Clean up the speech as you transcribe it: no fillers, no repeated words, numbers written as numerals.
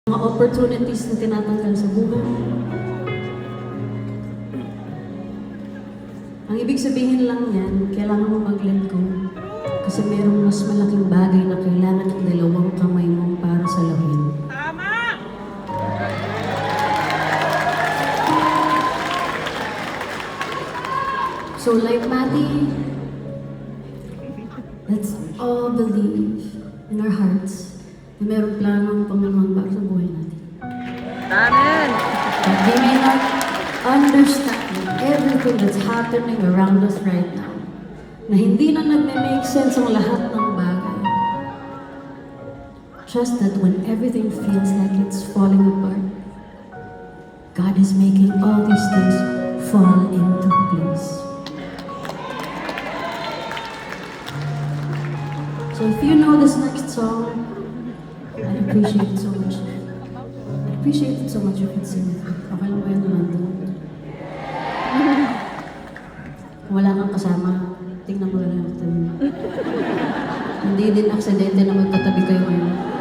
Mga opportunities na tinatanggal sa buhay. Ang ibig sabihin lang yan, kailangan mo mag-let go. Kasi merong mas malaking bagay na kailangan ng dalawang kamay mo para salahin. Tama! So like Matty, let's all believe in our hearts na merong plano ng Panginoon para sa buhay natin. Amen! But we may not understand everything that's happening around us right now. Na hindi na nagme-make sense ang lahat ng bagay. Just that when everything feels like it's falling apart, God is making all these things fall into place. So if you know this next song, I appreciate it so much. I appreciate it so much if you sing it. Okay lang ba yun naman? Wala kang kasama, tingnan mo na lang ito. Hindi din aksidente na magkatabi kayo ngayon.